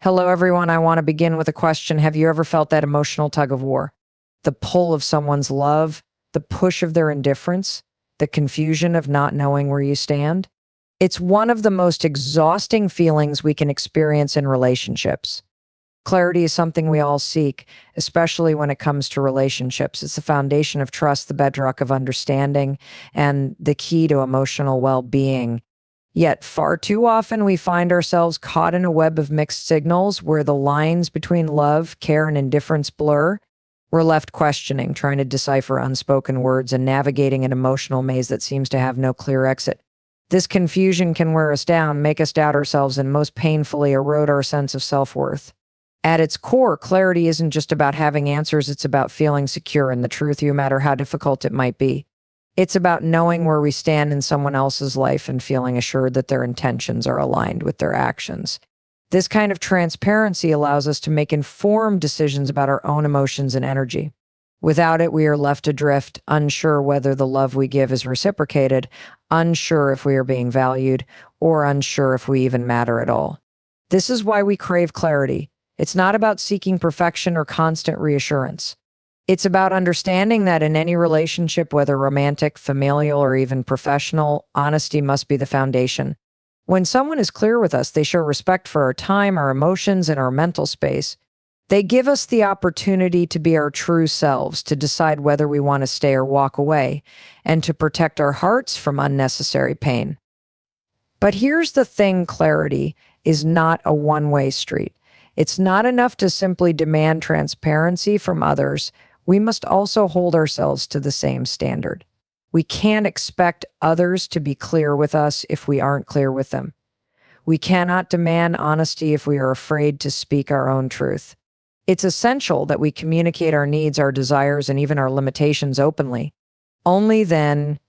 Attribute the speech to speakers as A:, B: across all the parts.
A: Hello, everyone. I want to begin with a question. Have you ever felt that emotional tug of war? The pull of someone's love, the push of their indifference, the confusion of not knowing where you stand? It's one of the most exhausting feelings we can experience in relationships. Clarity is something we all seek, especially when it comes to relationships. It's the foundation of trust, the bedrock of understanding, and the key to emotional well-being. Yet far too often we find ourselves caught in a web of mixed signals where the lines between love, care, and indifference blur. We're left questioning, trying to decipher unspoken words and navigating an emotional maze that seems to have no clear exit. This confusion can wear us down, make us doubt ourselves, and most painfully erode our sense of self-worth. At its core, clarity isn't just about having answers, it's about feeling secure in the truth, no matter how difficult it might be. It's about knowing where we stand in someone else's life and feeling assured that their intentions are aligned with their actions. This kind of transparency allows us to make informed decisions about our own emotions and energy. Without it, we are left adrift, unsure whether the love we give is reciprocated, unsure if we are being valued, or unsure if we even matter at all. This is why we crave clarity. It's not about seeking perfection or constant reassurance. It's about understanding that in any relationship, whether romantic, familial, or even professional, honesty must be the foundation. When someone is clear with us, they show respect for our time, our emotions, and our mental space. They give us the opportunity to be our true selves, to decide whether we want to stay or walk away, and to protect our hearts from unnecessary pain. But here's the thing, clarity is not a one-way street. It's not enough to simply demand transparency from others. We must also hold ourselves to the same standard. We can't expect others to be clear with us if we aren't clear with them. We cannot demand honesty if we are afraid to speak our own truth. It's essential that we communicate our needs, our desires, and even our limitations openly. Only then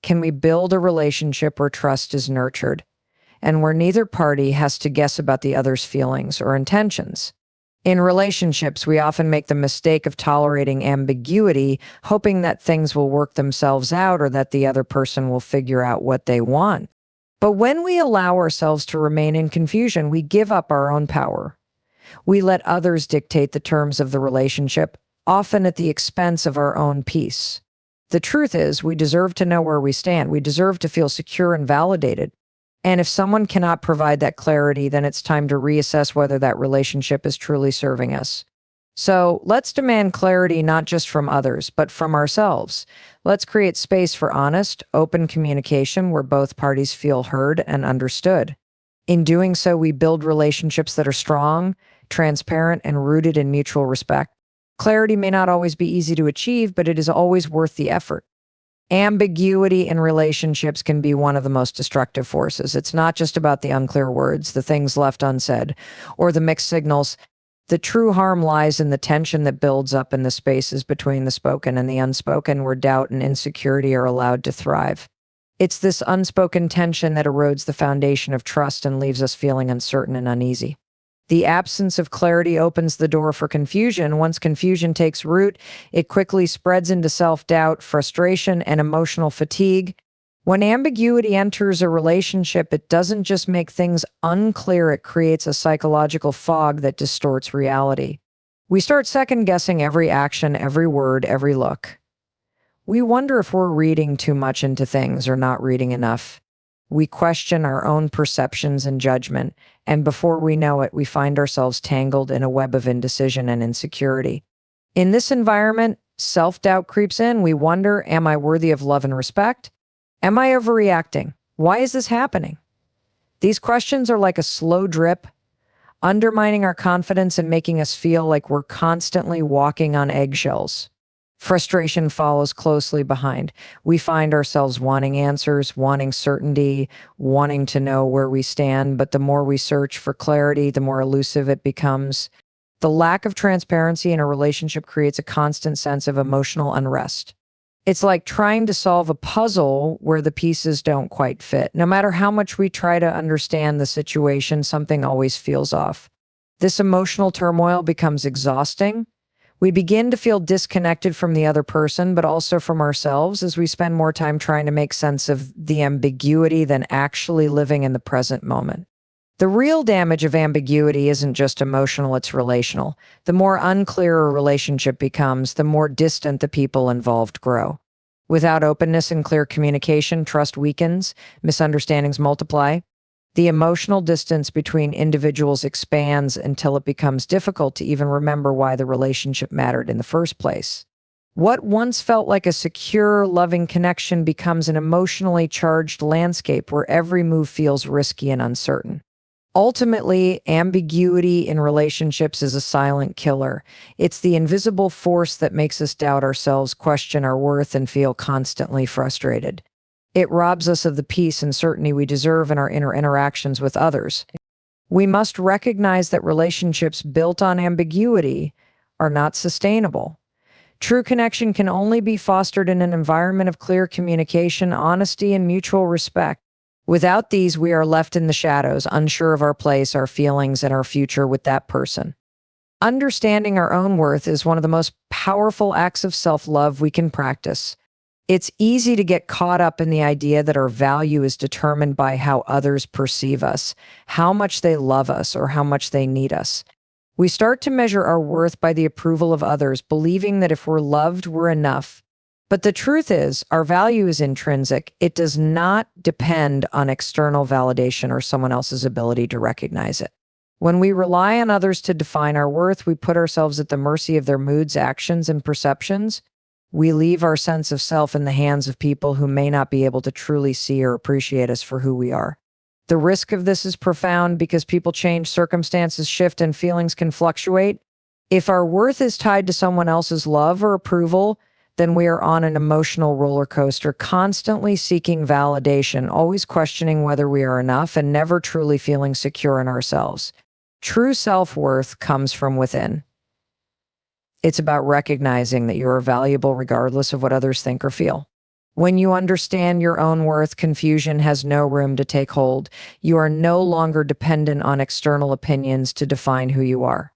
A: can we build a relationship where trust is nurtured and where neither party has to guess about the other's feelings or intentions. In relationships, we often make the mistake of tolerating ambiguity, hoping that things will work themselves out or that the other person will figure out what they want. But when we allow ourselves to remain in confusion, we give up our own power. We let others dictate the terms of the relationship, often at the expense of our own peace. The truth is, we deserve to know where we stand. We deserve to feel secure and validated. And if someone cannot provide that clarity, then it's time to reassess whether that relationship is truly serving us. So let's demand clarity not just from others, but from ourselves. Let's create space for honest, open communication where both parties feel heard and understood. In doing so, we build relationships that are strong, transparent, and rooted in mutual respect. Clarity may not always be easy to achieve, but it is always worth the effort. Ambiguity in relationships can be one of the most destructive forces. It's not just about the unclear words, the things left unsaid, or the mixed signals. The true harm lies in the tension that builds up in the spaces between the spoken and the unspoken, where doubt and insecurity are allowed to thrive. It's this unspoken tension that erodes the foundation of trust and leaves us feeling uncertain and uneasy. The absence of clarity opens the door for confusion. Once confusion takes root, it quickly spreads into self-doubt, frustration, and emotional fatigue. When ambiguity enters a relationship, it doesn't just make things unclear, it creates a psychological fog that distorts reality. We start second-guessing every action, every word, every look. We wonder if we're reading too much into things or not reading enough. We question our own perceptions and judgment, and before we know it, we find ourselves tangled in a web of indecision and insecurity. In this environment, self-doubt creeps in. We wonder, am I worthy of love and respect? Am I overreacting? Why is this happening? These questions are like a slow drip, undermining our confidence and making us feel like we're constantly walking on eggshells. Frustration follows closely behind. We find ourselves wanting answers, wanting certainty, wanting to know where we stand, but the more we search for clarity, the more elusive it becomes. The lack of transparency in a relationship creates a constant sense of emotional unrest. It's like trying to solve a puzzle where the pieces don't quite fit. No matter how much we try to understand the situation, something always feels off. This emotional turmoil becomes exhausting. We begin to feel disconnected from the other person, but also from ourselves as we spend more time trying to make sense of the ambiguity than actually living in the present moment. The real damage of ambiguity isn't just emotional, it's relational. The more unclear a relationship becomes, the more distant the people involved grow. Without openness and clear communication, trust weakens, misunderstandings multiply. The emotional distance between individuals expands until it becomes difficult to even remember why the relationship mattered in the first place. What once felt like a secure, loving connection becomes an emotionally charged landscape where every move feels risky and uncertain. Ultimately, ambiguity in relationships is a silent killer. It's the invisible force that makes us doubt ourselves, question our worth, and feel constantly frustrated. It robs us of the peace and certainty we deserve in our interactions with others. We must recognize that relationships built on ambiguity are not sustainable. True connection can only be fostered in an environment of clear communication, honesty, and mutual respect. Without these, we are left in the shadows, unsure of our place, our feelings, and our future with that person. Understanding our own worth is one of the most powerful acts of self-love we can practice. It's easy to get caught up in the idea that our value is determined by how others perceive us, how much they love us, or how much they need us. We start to measure our worth by the approval of others, believing that if we're loved, we're enough. But the truth is, our value is intrinsic. It does not depend on external validation or someone else's ability to recognize it. When we rely on others to define our worth, we put ourselves at the mercy of their moods, actions, and perceptions. We leave our sense of self in the hands of people who may not be able to truly see or appreciate us for who we are. The risk of this is profound because people change, circumstances shift, and feelings can fluctuate. If our worth is tied to someone else's love or approval, then we are on an emotional roller coaster, constantly seeking validation, always questioning whether we are enough, and never truly feeling secure in ourselves. True self-worth comes from within. It's about recognizing that you are valuable regardless of what others think or feel. When you understand your own worth, confusion has no room to take hold. You are no longer dependent on external opinions to define who you are.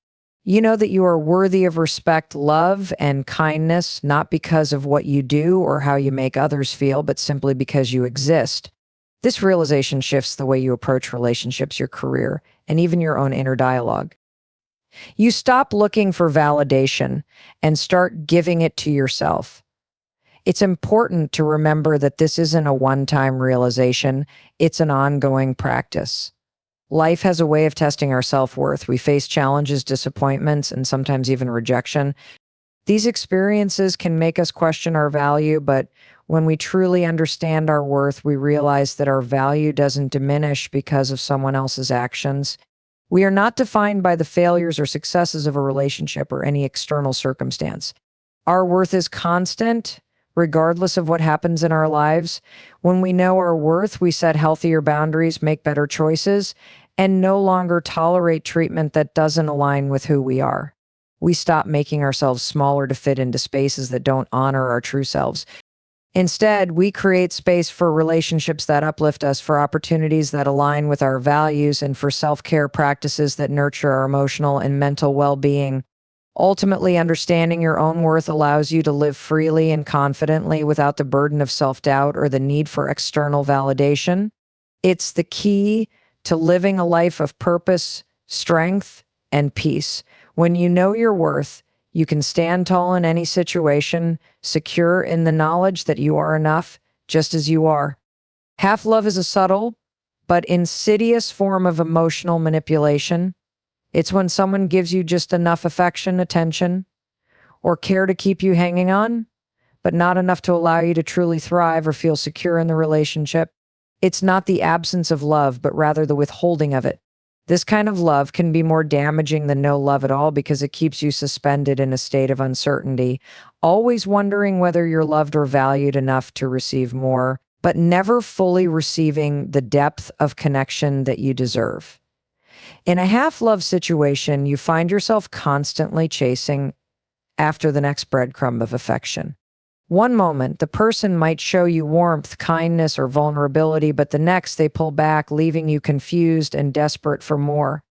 A: You know that you are worthy of respect, love, and kindness, not because of what you do or how you make others feel, but simply because you exist. This realization shifts the way you approach relationships, your career, and even your own inner dialogue. You stop looking for validation and start giving it to yourself. It's important to remember that this isn't a one-time realization, it's an ongoing practice. Life has a way of testing our self-worth. We face challenges, disappointments, and sometimes even rejection. These experiences can make us question our value, but when we truly understand our worth, we realize that our value doesn't diminish because of someone else's actions. We are not defined by the failures or successes of a relationship or any external circumstance. Our worth is constant, regardless of what happens in our lives. When we know our worth, we set healthier boundaries, make better choices, and no longer tolerate treatment that doesn't align with who we are. We stop making ourselves smaller to fit into spaces that don't honor our true selves. Instead, we create space for relationships that uplift us, for opportunities that align with our values, and for self-care practices that nurture our emotional and mental well-being. Ultimately, understanding your own worth allows you to live freely and confidently without the burden of self-doubt or the need for external validation. It's the key to living a life of purpose, strength, and peace. When you know your worth, you can stand tall in any situation, secure in the knowledge that you are enough, just as you are. Half-love is a subtle but insidious form of emotional manipulation. It's when someone gives you just enough affection, attention, or care to keep you hanging on, but not enough to allow you to truly thrive or feel secure in the relationship. It's not the absence of love, but rather the withholding of it. This kind of love can be more damaging than no love at all because it keeps you suspended in a state of uncertainty, always wondering whether you're loved or valued enough to receive more, but never fully receiving the depth of connection that you deserve. In a half-love situation, you find yourself constantly chasing after the next breadcrumb of affection. One moment, the person might show you warmth, kindness, or vulnerability, but the next they pull back, leaving you confused and desperate for more.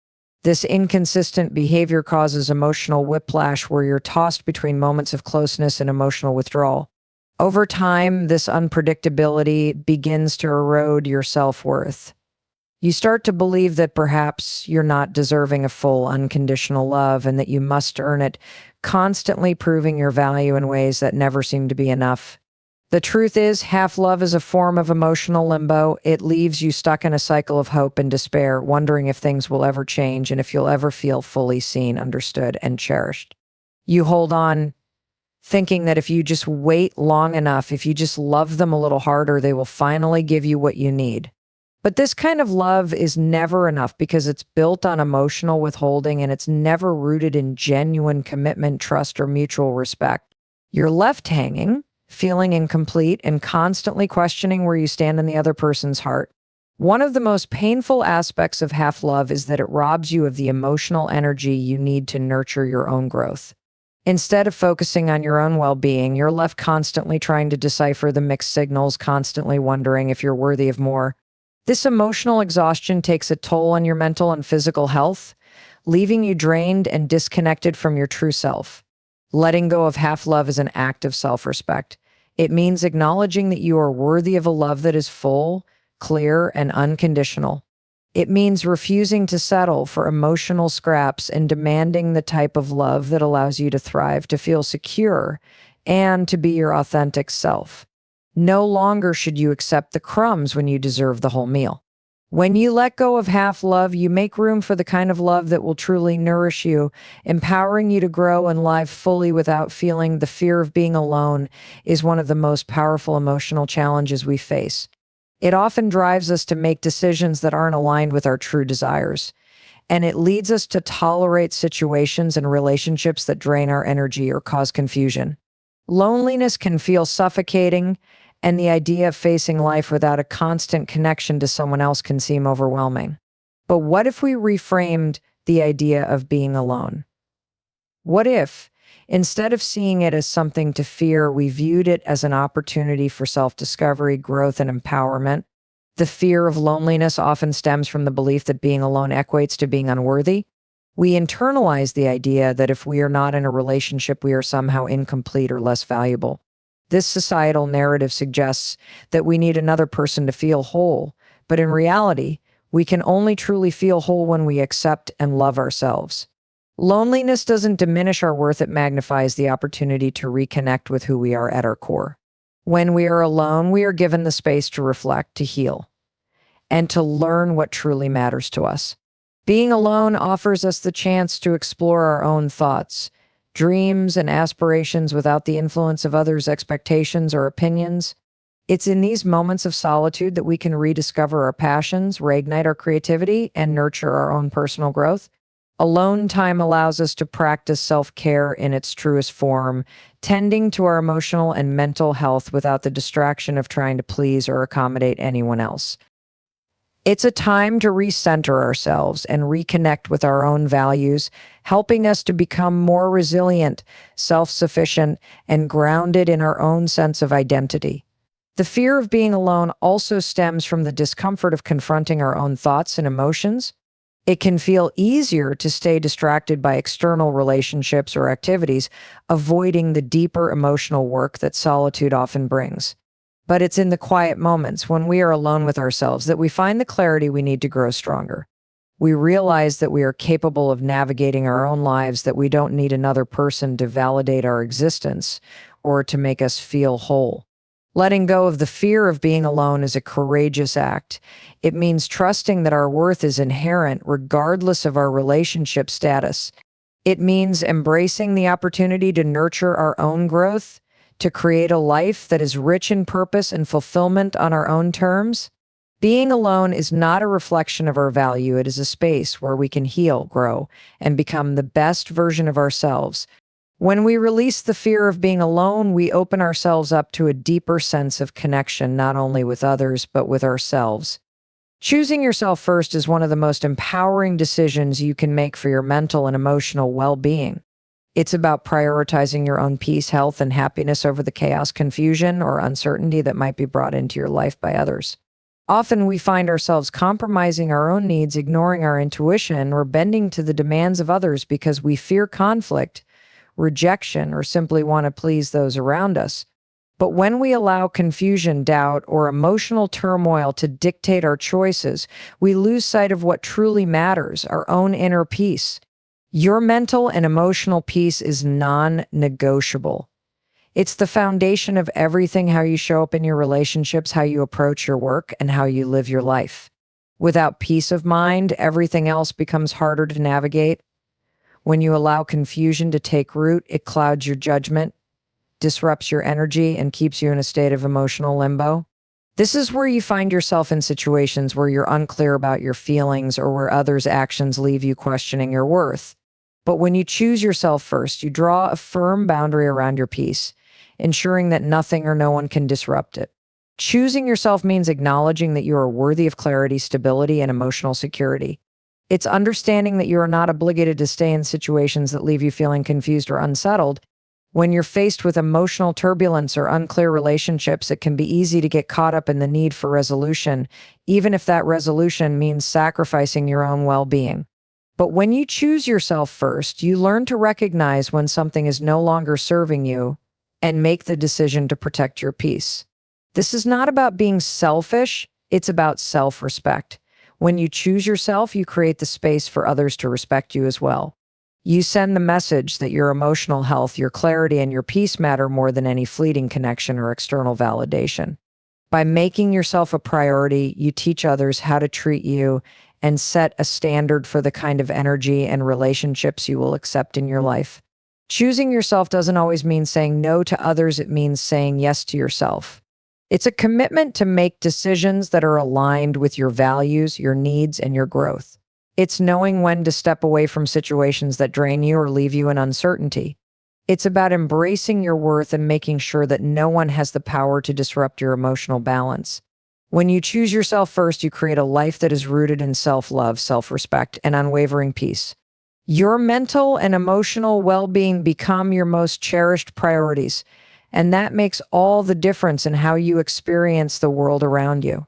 A: This inconsistent behavior causes emotional whiplash where you're tossed between moments of closeness and emotional withdrawal. Over time, this unpredictability begins to erode your self-worth. You start to believe that perhaps you're not deserving of full, unconditional love and that you must earn it, constantly proving your value in ways that never seem to be enough. The truth is, half love is a form of emotional limbo. It leaves you stuck in a cycle of hope and despair, wondering if things will ever change and if you'll ever feel fully seen, understood, and cherished. You hold on, thinking that if you just wait long enough, if you just love them a little harder, they will finally give you what you need. But this kind of love is never enough because it's built on emotional withholding and it's never rooted in genuine commitment, trust, or mutual respect. You're left hanging, feeling incomplete, and constantly questioning where you stand in the other person's heart. One of the most painful aspects of half love is that it robs you of the emotional energy you need to nurture your own growth. Instead of focusing on your own well-being, you're left constantly trying to decipher the mixed signals, constantly wondering if you're worthy of more. This emotional exhaustion takes a toll on your mental and physical health, leaving you drained and disconnected from your true self. Letting go of half love is an act of self-respect. It means acknowledging that you are worthy of a love that is full, clear, and unconditional. It means refusing to settle for emotional scraps and demanding the type of love that allows you to thrive, to feel secure, and to be your authentic self. No longer should you accept the crumbs when you deserve the whole meal. When you let go of half love, you make room for the kind of love that will truly nourish you, empowering you to grow and live fully without feeling the fear of being alone is one of the most powerful emotional challenges we face. It often drives us to make decisions that aren't aligned with our true desires, and it leads us to tolerate situations and relationships that drain our energy or cause confusion. Loneliness can feel suffocating, and the idea of facing life without a constant connection to someone else can seem overwhelming. But what if we reframed the idea of being alone? What if, instead of seeing it as something to fear, we viewed it as an opportunity for self-discovery, growth, and empowerment? The fear of loneliness often stems from the belief that being alone equates to being unworthy. We internalize the idea that if we are not in a relationship, we are somehow incomplete or less valuable. This societal narrative suggests that we need another person to feel whole, but in reality, we can only truly feel whole when we accept and love ourselves. Loneliness doesn't diminish our worth, it magnifies the opportunity to reconnect with who we are at our core. When we are alone, we are given the space to reflect, to heal, and to learn what truly matters to us. Being alone offers us the chance to explore our own thoughts, dreams, and aspirations without the influence of others' expectations or opinions. It's in these moments of solitude that we can rediscover our passions, reignite our creativity, and nurture our own personal growth. Alone time allows us to practice self-care in its truest form, tending to our emotional and mental health without the distraction of trying to please or accommodate anyone else. It's a time to recenter ourselves and reconnect with our own values, helping us to become more resilient, self-sufficient, and grounded in our own sense of identity. The fear of being alone also stems from the discomfort of confronting our own thoughts and emotions. It can feel easier to stay distracted by external relationships or activities, avoiding the deeper emotional work that solitude often brings. But it's in the quiet moments when we are alone with ourselves that we find the clarity we need to grow stronger. We realize that we are capable of navigating our own lives, that we don't need another person to validate our existence or to make us feel whole. Letting go of the fear of being alone is a courageous act. It means trusting that our worth is inherent regardless of our relationship status. It means embracing the opportunity to nurture our own growth, to create a life that is rich in purpose and fulfillment on our own terms. Being alone is not a reflection of our value. It is a space where we can heal, grow, and become the best version of ourselves. When we release the fear of being alone, we open ourselves up to a deeper sense of connection, not only with others, but with ourselves. Choosing yourself first is one of the most empowering decisions you can make for your mental and emotional well-being. It's about prioritizing your own peace, health, and happiness over the chaos, confusion, or uncertainty that might be brought into your life by others. Often we find ourselves compromising our own needs, ignoring our intuition, or bending to the demands of others because we fear conflict, rejection, or simply want to please those around us. But when we allow confusion, doubt, or emotional turmoil to dictate our choices, we lose sight of what truly matters, our own inner peace. Your mental and emotional peace is non-negotiable. It's the foundation of everything: how you show up in your relationships, how you approach your work, and how you live your life. Without peace of mind, everything else becomes harder to navigate. When you allow confusion to take root, it clouds your judgment, disrupts your energy, and keeps you in a state of emotional limbo. This is where you find yourself in situations where you're unclear about your feelings or where others' actions leave you questioning your worth. But when you choose yourself first, you draw a firm boundary around your peace, ensuring that nothing or no one can disrupt it. Choosing yourself means acknowledging that you are worthy of clarity, stability, and emotional security. It's understanding that you are not obligated to stay in situations that leave you feeling confused or unsettled. When you're faced with emotional turbulence or unclear relationships, it can be easy to get caught up in the need for resolution, even if that resolution means sacrificing your own well-being. But when you choose yourself first, you learn to recognize when something is no longer serving you and make the decision to protect your peace. This is not about being selfish, it's about self-respect. When you choose yourself, you create the space for others to respect you as well. You send the message that your emotional health, your clarity, and your peace matter more than any fleeting connection or external validation. By making yourself a priority, you teach others how to treat you and set a standard for the kind of energy and relationships you will accept in your life. Choosing yourself doesn't always mean saying no to others, it means saying yes to yourself. It's a commitment to make decisions that are aligned with your values, your needs, and your growth. It's knowing when to step away from situations that drain you or leave you in uncertainty. It's about embracing your worth and making sure that no one has the power to disrupt your emotional balance. When you choose yourself first, you create a life that is rooted in self-love, self-respect, and unwavering peace. Your mental and emotional well-being become your most cherished priorities, and that makes all the difference in how you experience the world around you.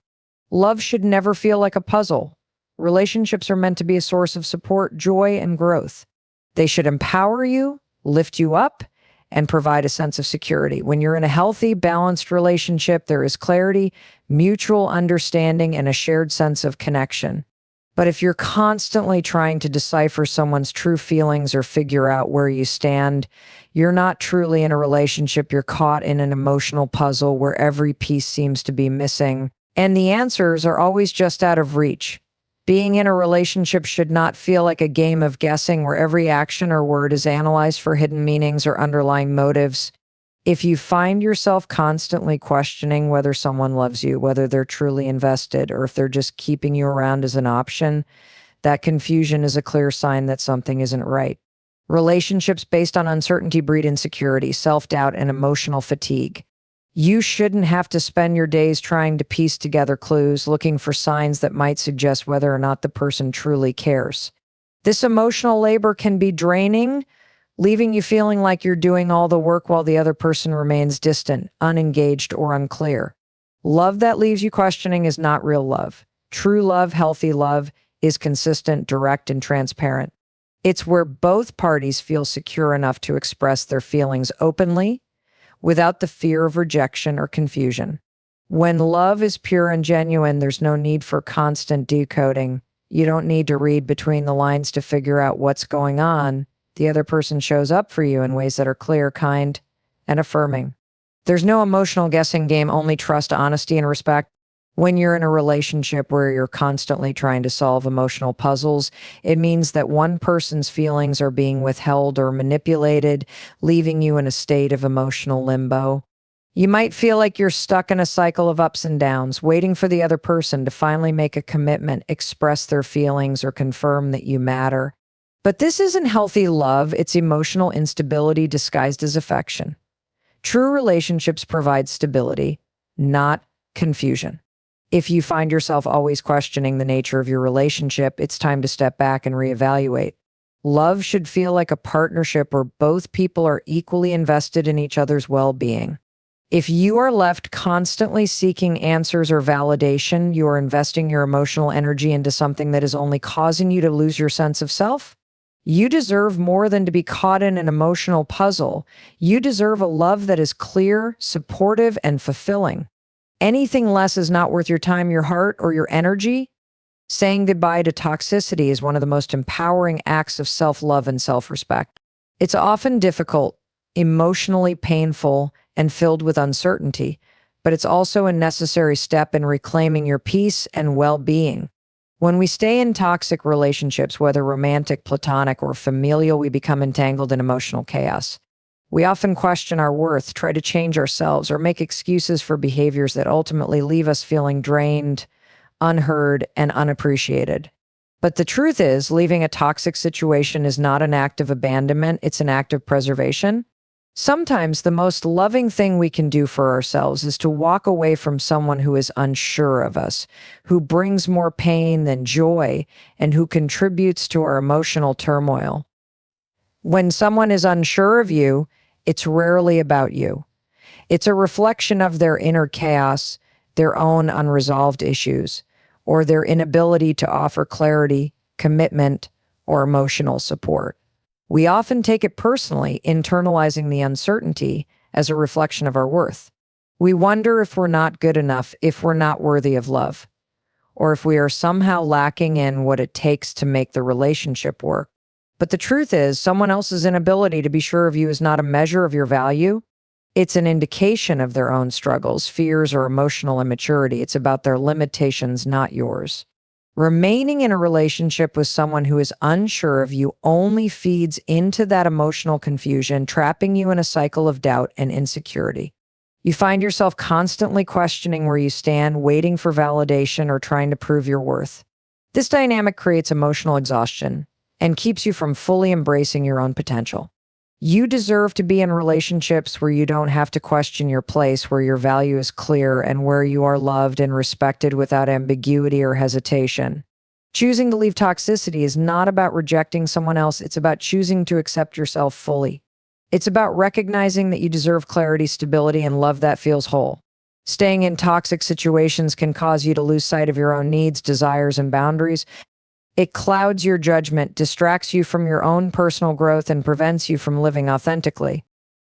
A: Love should never feel like a puzzle. Relationships are meant to be a source of support, joy, and growth. They should empower you, lift you up, and provide a sense of security. When you're in a healthy, balanced relationship, there is clarity, mutual understanding, and a shared sense of connection. But if you're constantly trying to decipher someone's true feelings or figure out where you stand, you're not truly in a relationship. You're caught in an emotional puzzle where every piece seems to be missing, and the answers are always just out of reach. Being in a relationship should not feel like a game of guessing where every action or word is analyzed for hidden meanings or underlying motives. If you find yourself constantly questioning whether someone loves you, whether they're truly invested, or if they're just keeping you around as an option, that confusion is a clear sign that something isn't right. Relationships based on uncertainty breed insecurity, self-doubt, and emotional fatigue. You shouldn't have to spend your days trying to piece together clues, looking for signs that might suggest whether or not the person truly cares. This emotional labor can be draining, leaving you feeling like you're doing all the work while the other person remains distant, unengaged, or unclear. Love that leaves you questioning is not real love. True love, healthy love, is consistent, direct, and transparent. It's where both parties feel secure enough to express their feelings openly, without the fear of rejection or confusion. When love is pure and genuine, there's no need for constant decoding. You don't need to read between the lines to figure out what's going on. The other person shows up for you in ways that are clear, kind, and affirming. There's no emotional guessing game, only trust, honesty, and respect. When you're in a relationship where you're constantly trying to solve emotional puzzles, it means that one person's feelings are being withheld or manipulated, leaving you in a state of emotional limbo. You might feel like you're stuck in a cycle of ups and downs, waiting for the other person to finally make a commitment, express their feelings, or confirm that you matter. But this isn't healthy love, it's emotional instability disguised as affection. True relationships provide stability, not confusion. If you find yourself always questioning the nature of your relationship, it's time to step back and reevaluate. Love should feel like a partnership where both people are equally invested in each other's well-being. If you are left constantly seeking answers or validation, you are investing your emotional energy into something that is only causing you to lose your sense of self. You deserve more than to be caught in an emotional puzzle. You deserve a love that is clear, supportive, and fulfilling. Anything less is not worth your time, your heart, or your energy. Saying goodbye to toxicity is one of the most empowering acts of self-love and self-respect. It's often difficult, emotionally painful, and filled with uncertainty, but it's also a necessary step in reclaiming your peace and well-being. When we stay in toxic relationships, whether romantic, platonic, or familial, we become entangled in emotional chaos. We often question our worth, try to change ourselves, or make excuses for behaviors that ultimately leave us feeling drained, unheard, and unappreciated. But the truth is, leaving a toxic situation is not an act of abandonment, it's an act of preservation. Sometimes the most loving thing we can do for ourselves is to walk away from someone who is unsure of us, who brings more pain than joy, and who contributes to our emotional turmoil. When someone is unsure of you, it's rarely about you. It's a reflection of their inner chaos, their own unresolved issues, or their inability to offer clarity, commitment, or emotional support. We often take it personally, internalizing the uncertainty as a reflection of our worth. We wonder if we're not good enough, if we're not worthy of love, or if we are somehow lacking in what it takes to make the relationship work. But the truth is, someone else's inability to be sure of you is not a measure of your value. It's an indication of their own struggles, fears, or emotional immaturity. It's about their limitations, not yours. Remaining in a relationship with someone who is unsure of you only feeds into that emotional confusion, trapping you in a cycle of doubt and insecurity. You find yourself constantly questioning where you stand, waiting for validation, or trying to prove your worth. This dynamic creates emotional exhaustion and keeps you from fully embracing your own potential. You deserve to be in relationships where you don't have to question your place, where your value is clear, and where you are loved and respected without ambiguity or hesitation. Choosing to leave toxicity is not about rejecting someone else, it's about choosing to accept yourself fully. It's about recognizing that you deserve clarity, stability, and love that feels whole. Staying in toxic situations can cause you to lose sight of your own needs, desires, and boundaries. It clouds your judgment, distracts you from your own personal growth, and prevents you from living authentically.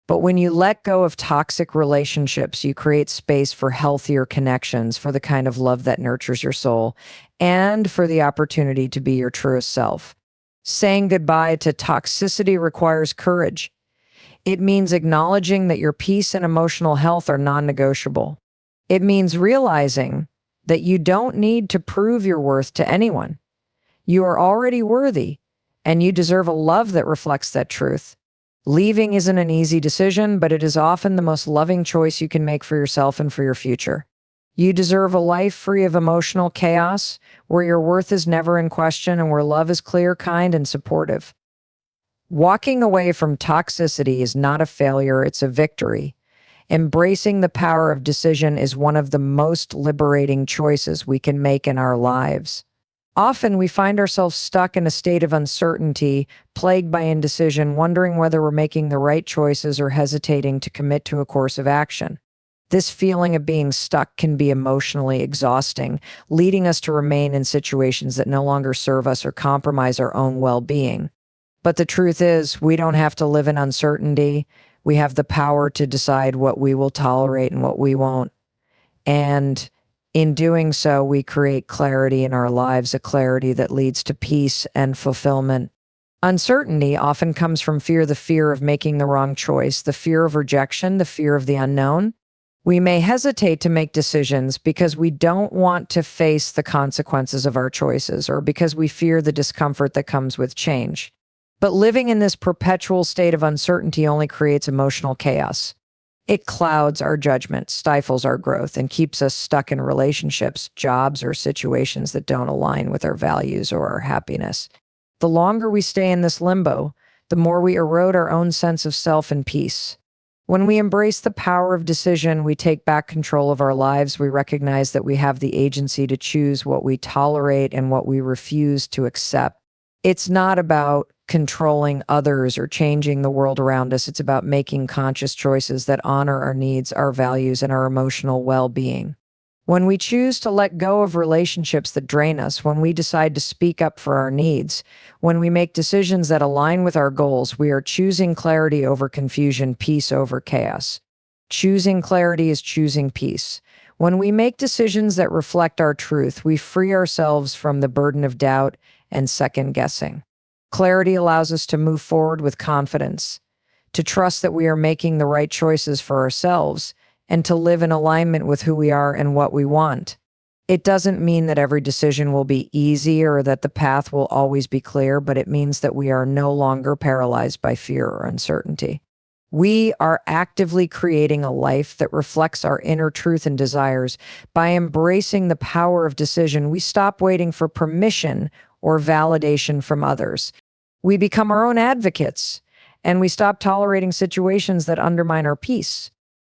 A: But when you let go of toxic relationships, you create space for healthier connections, for the kind of love that nurtures your soul, and for the opportunity to be your truest self. Saying goodbye to toxicity requires courage. It means acknowledging that your peace and emotional health are non-negotiable. It means realizing that you don't need to prove your worth to anyone. You are already worthy, and you deserve a love that reflects that truth. Leaving isn't an easy decision, but it is often the most loving choice you can make for yourself and for your future. You deserve a life free of emotional chaos, where your worth is never in question and where love is clear, kind, and supportive. Walking away from toxicity is not a failure, it's a victory. Embracing the power of decision is one of the most liberating choices we can make in our lives. Often we find ourselves stuck in a state of uncertainty, plagued by indecision, wondering whether we're making the right choices or hesitating to commit to a course of action. This feeling of being stuck can be emotionally exhausting, leading us to remain in situations that no longer serve us or compromise our own well-being. But the truth is, we don't have to live in uncertainty. We have the power to decide what we will tolerate and what we won't. And in doing so, we create clarity in our lives, a clarity that leads to peace and fulfillment. Uncertainty often comes from fear, the fear of making the wrong choice, the fear of rejection, the fear of the unknown. We may hesitate to make decisions because we don't want to face the consequences of our choices, or because we fear the discomfort that comes with change. But living in this perpetual state of uncertainty only creates emotional chaos. It clouds our judgment, stifles our growth, and keeps us stuck in relationships, jobs, or situations that don't align with our values or our happiness. The longer we stay in this limbo, the more we erode our own sense of self and peace. When we embrace the power of decision, we take back control of our lives. We recognize that we have the agency to choose what we tolerate and what we refuse to accept. It's not about controlling others or changing the world around us. It's about making conscious choices that honor our needs, our values, and our emotional well-being. When we choose to let go of relationships that drain us, when we decide to speak up for our needs, when we make decisions that align with our goals, we are choosing clarity over confusion, peace over chaos. Choosing clarity is choosing peace. When we make decisions that reflect our truth, we free ourselves from the burden of doubt and second guessing. Clarity allows us to move forward with confidence, to trust that we are making the right choices for ourselves, and to live in alignment with who we are and what we want. It doesn't mean that every decision will be easy or that the path will always be clear, but it means that we are no longer paralyzed by fear or uncertainty. We are actively creating a life that reflects our inner truth and desires. By embracing the power of decision, we stop waiting for permission or validation from others. We become our own advocates, and we stop tolerating situations that undermine our peace.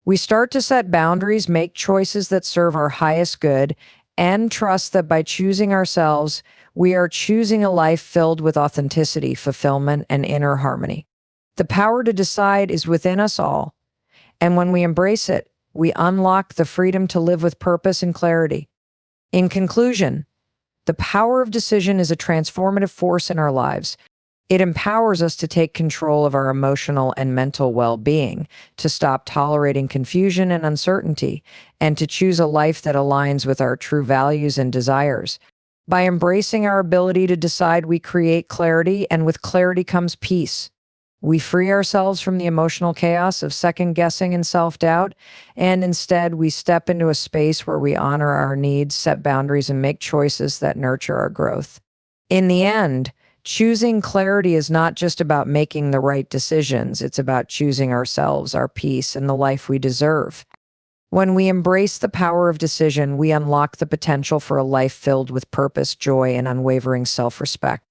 A: We start to set boundaries, make choices that serve our highest good, and trust that by choosing ourselves, we are choosing a life filled with authenticity, fulfillment, and inner harmony. The power to decide is within us all, and when we embrace it, we unlock the freedom to live with purpose and clarity. In conclusion, the power of decision is a transformative force in our lives. It empowers us to take control of our emotional and mental well-being, to stop tolerating confusion and uncertainty, and to choose a life that aligns with our true values and desires. By embracing our ability to decide, we create clarity, and with clarity comes peace. We free ourselves from the emotional chaos of second-guessing and self-doubt, and instead we step into a space where we honor our needs, set boundaries, and make choices that nurture our growth. In the end, choosing clarity is not just about making the right decisions, it's about choosing ourselves, our peace, and the life we deserve. When we embrace the power of decision, we unlock the potential for a life filled with purpose, joy, and unwavering self-respect.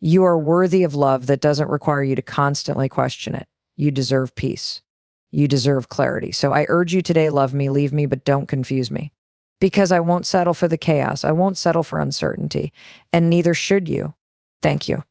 A: You are worthy of love that doesn't require you to constantly question it. You deserve peace. You deserve clarity. So I urge you today, love me, leave me, but don't confuse me. Because I won't settle for the chaos. I won't settle for uncertainty. And neither should you. Thank you.